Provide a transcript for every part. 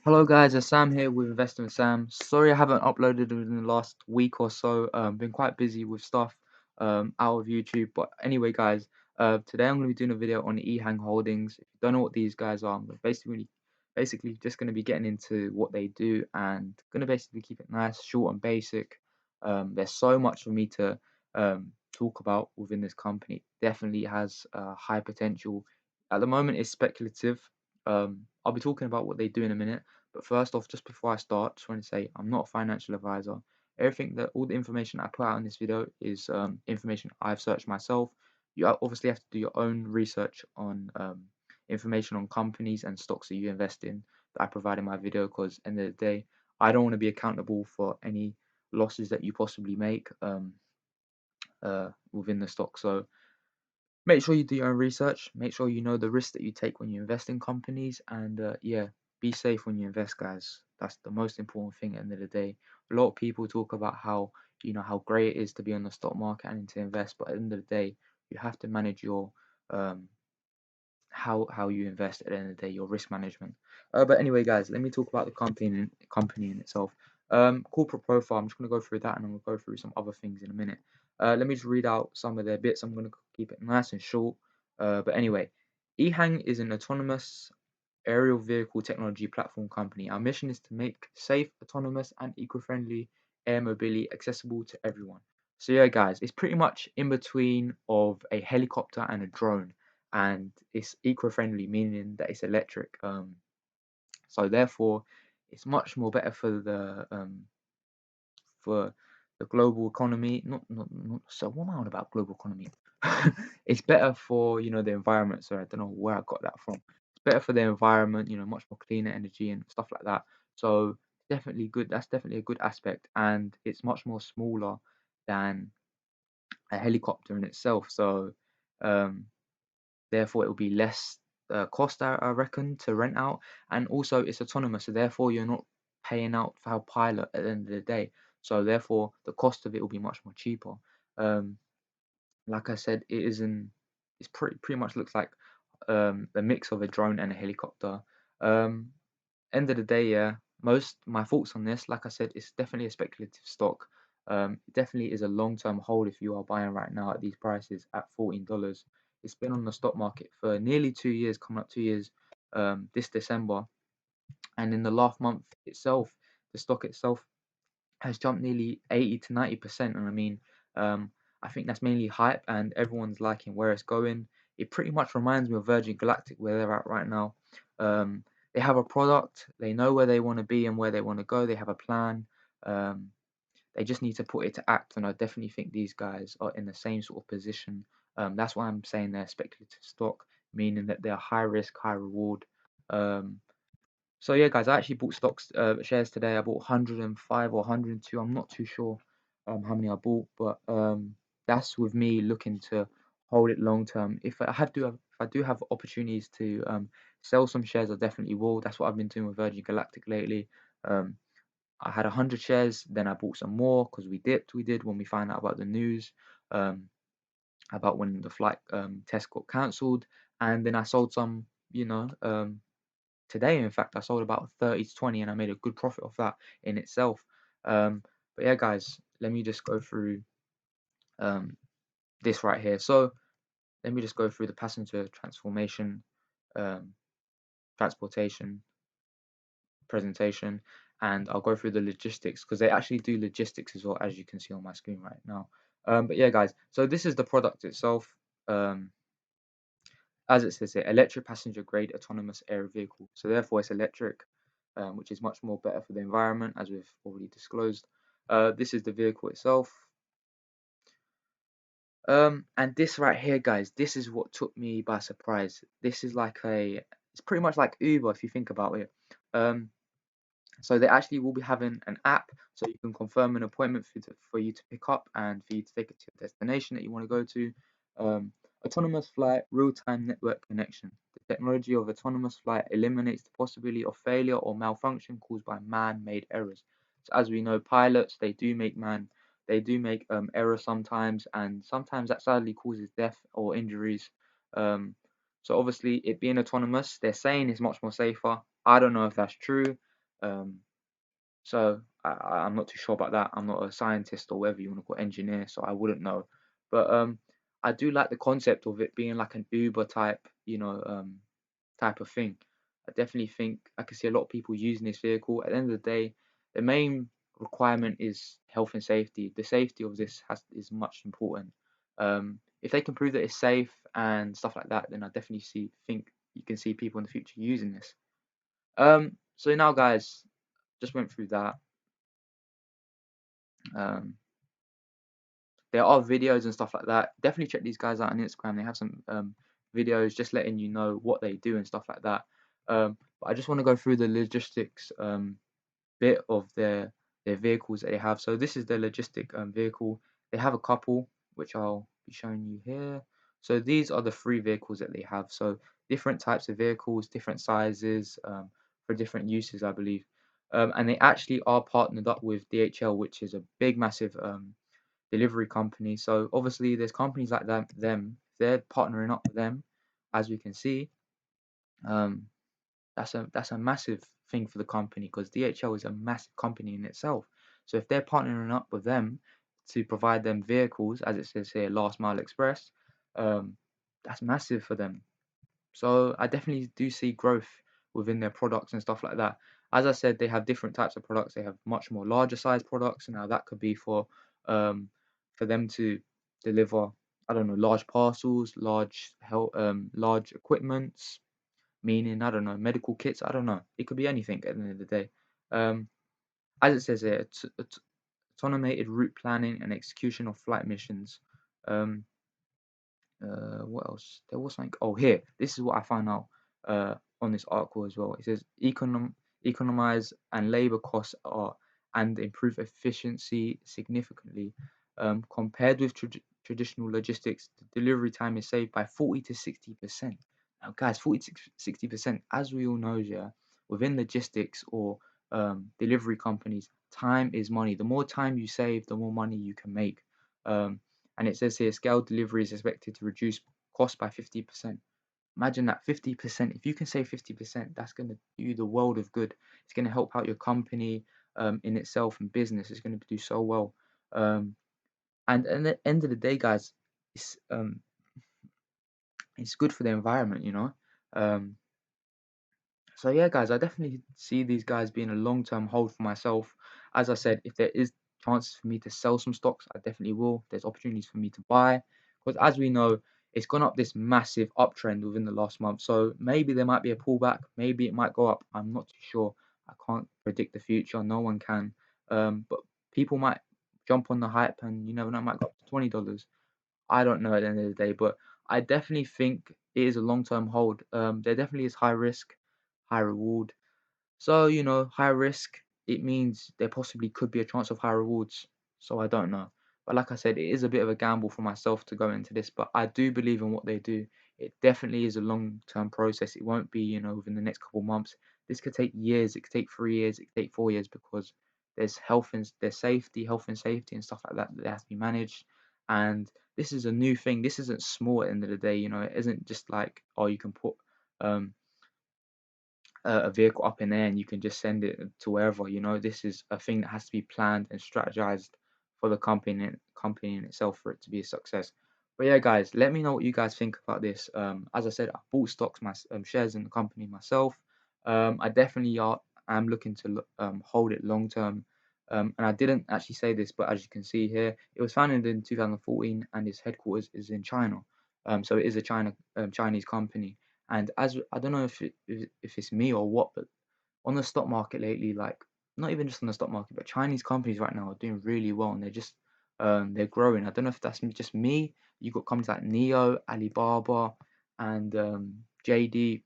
Hello guys, it's Sam here with Investing with Sam. Sorry I haven't uploaded in the last week or so. Been quite busy with stuff out of YouTube. But anyway, guys, today I'm going to be doing a video on EHang Holdings. If you don't know what these guys are, I'm basically just going to be getting into what they do and going to basically keep it nice, short, and basic. There's so much for me to talk about within this company. Definitely has high potential. At the moment, it's speculative. I'll be talking about what they do in a minute. But first off, just before I start, just want to say I'm not a financial advisor. All the information I put out in this video is information I've searched myself. You obviously have to do your own research on information on companies and stocks that you invest in that I provide in my video, because at the end of the day, I don't want to be accountable for any losses that you possibly make within the stock. So make sure you do your own research. Make sure you know the risks that you take when you invest in companies, and yeah, be safe when you invest, guys. That's the most important thing at the end of the day. A lot of people talk about how how great it is to be on the stock market and to invest, but at the end of the day, you have to manage your um, how you invest at the end of the day, your risk management. But anyway, guys, let me talk about the company in itself. Corporate profile. I'm just gonna go through that, and I'm gonna go through some other things in a minute. Let me just read out some of their bits. I'm gonna keep it nice and short. But anyway, EHang is an autonomous aerial vehicle technology platform company. Our mission is to make safe, autonomous, and eco-friendly air mobility accessible to everyone. So yeah, guys, it's pretty much in between of a helicopter and a drone, and it's eco-friendly, meaning that it's electric. So therefore, it's much more better for the global economy. Not so. What am I on about global economy? It's better for the environment. Sorry, I don't know where I got that from. It's better for the environment. Much more cleaner energy and stuff like that. So definitely good. That's definitely a good aspect, and it's much more smaller than a helicopter in itself. So um, therefore, it will be less cost, I reckon, to rent out, and also it's autonomous. So therefore, you're not paying out for a pilot at the end of the day. So therefore, the cost of it will be much more cheaper. Um, like I said, it's pretty much looks like a mix of a drone and a helicopter. Um, End of the day, yeah, most my thoughts on this, like I said, it's definitely a speculative stock. It definitely is a long-term hold if you are buying right now at these prices at $14. It's been on the stock market for nearly 2 years, coming up 2 years, this December, and in the last month itself, the stock itself has jumped nearly 80 to 90%. And I mean, um, I think that's mainly hype and everyone's liking where it's going. It pretty much reminds me of Virgin Galactic, where they're at right now. Um, they have a product, they know where they want to be and where they want to go, they have a plan. Um, they just need to put it to act, and I definitely think these guys are in the same sort of position. That's why I'm saying they're speculative stock, meaning that they're high risk, high reward. Um, so yeah, guys, I actually bought shares today. I bought 105 or 102. I'm not too sure how many I bought, but that's with me looking to hold it long term. If I do have opportunities to sell some shares, I definitely will. That's what I've been doing with Virgin Galactic lately. Um, I had 100 shares, then I bought some more because we dipped. We did when we found out about the news um, about when the flight test got cancelled, and then I sold some. Today, in fact, I sold about 30 to 20 and I made a good profit off that in itself. But yeah, guys, let me just go through um, this right here. So let me just go through the passenger transformation, um, transportation, presentation, and I'll go through the logistics because they actually do logistics as well, as you can see on my screen right now. But yeah, guys, so this is the product itself. Um, as it says here, electric passenger grade autonomous air vehicle. So therefore, it's electric, which is much more better for the environment, as we've already disclosed. This is the vehicle itself. And this right here, guys, this is what took me by surprise. It's pretty much like Uber if you think about it. Um, so they actually will be having an app, so you can confirm an appointment for you to pick up and for you to take it to a destination that you want to go to. Um, Autonomous flight, real-time network connection. The technology of autonomous flight eliminates the possibility of failure or malfunction caused by man-made errors. So as we know, pilots they do make errors sometimes, and sometimes that sadly causes death or injuries. Um, so obviously, it being autonomous, they're saying it's much more safer. I don't know if that's true. Um, so I'm not too sure about that. I'm not a scientist or whatever you want to call engineer, so I wouldn't know. But I do like the concept of it being like an Uber type, type of thing. I definitely think I can see a lot of people using this vehicle. At the end of the day, the main requirement is health and safety. The safety of this is much important. If they can prove that it's safe and stuff like that, then I definitely think you can see people in the future using this. So now, guys, just went through that. Um, there are videos and stuff like that. Definitely check these guys out on Instagram. They have some videos just letting you know what they do and stuff like that. But I just want to go through the logistics bit of their vehicles that they have. So this is their logistic vehicle. They have a couple, which I'll be showing you here. So these are the three vehicles that they have. So different types of vehicles, different sizes, for different uses, I believe. And they actually are partnered up with DHL, which is a big, massive delivery company. So obviously, there's companies like that. They're partnering up with them, as we can see. Um, that's a massive thing for the company because DHL is a massive company in itself. So if they're partnering up with them to provide them vehicles, as it says here, last mile express, um, that's massive for them. So I definitely do see growth within their products and stuff like that. As I said, they have different types of products. They have much more larger size products. Now that could be um for them to deliver, I don't know, large parcels, large equipments, meaning, I don't know, medical kits. I don't know. It could be anything at the end of the day. Um, as it says here, automated route planning and execution of flight missions. Um, what else? There was something. Oh, here. This is what I found out on this article as well. It says economize and labor costs are and improve efficiency significantly. Compared with traditional logistics, the delivery time is saved by 40 to 60%. Now, guys, 40 to 60%, as we all know, yeah, within logistics or delivery companies, time is money. The more time you save, the more money you can make. Um, and it says here, scale delivery is expected to reduce cost by 50%. Imagine that 50%. If you can save 50%, that's going to do you the world of good. It's going to help out your company in itself and business. It's going to do so well. Um, and at the end of the day, guys, it's um, it's good for the environment, you know. Um, So yeah, guys, I definitely see these guys being a long-term hold for myself. As I said, if there is chances for me to sell some stocks, I definitely will. There's opportunities for me to buy because, as we know, it's gone up this massive uptrend within the last month. So maybe there might be a pullback. Maybe it might go up. I'm not too sure. I can't predict the future. No one can. But people might jump on the hype, and you never know, it might go up to $20. I don't know at the end of the day, but I definitely think it is a long-term hold. There definitely is high risk, high reward. So, high risk, it means there possibly could be a chance of high rewards. So I don't know. But like I said, it is a bit of a gamble for myself to go into this, but I do believe in what they do. It definitely is a long-term process. It won't be, within the next couple of months. This could take years. It could take 3 years. It could take 4 years because there's safety, health and safety and stuff like that that has to be managed. And this is a new thing. This isn't small at the end of the day. It isn't just like, oh, you can put um a vehicle up in there and you can just send it to wherever. This is a thing that has to be planned and strategized for the company in itself for it to be a success. But yeah, guys, let me know what you guys think about this. As I said, I bought shares in the company myself. I definitely am looking to hold it long term. And I didn't actually say this, but as you can see here, it was founded in 2014 and its headquarters is in China. So it is a Chinese company. And as I don't know if it's me or what, but on the stock market lately, like not even just on the stock market, but Chinese companies right now are doing really well, and they're growing. I don't know if that's just me. You got companies like Neo, Alibaba, and JD.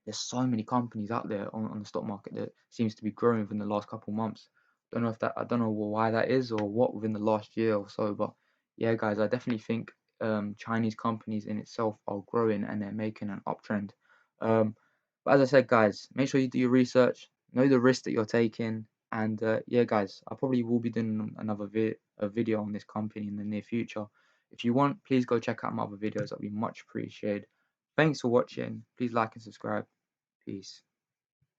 There's so many companies out there on the stock market that seems to be growing within the last couple months. I don't know why that is or what within the last year or so, but yeah, guys, I definitely think Chinese companies in itself are growing and they're making an uptrend. Um, but as I said, guys, make sure you do your research, know the risk that you're taking, and yeah, guys, I probably will be doing a video on this company in the near future. If you want, please go check out my other videos. That'd be much appreciated. Thanks for watching. Please like and subscribe. Peace.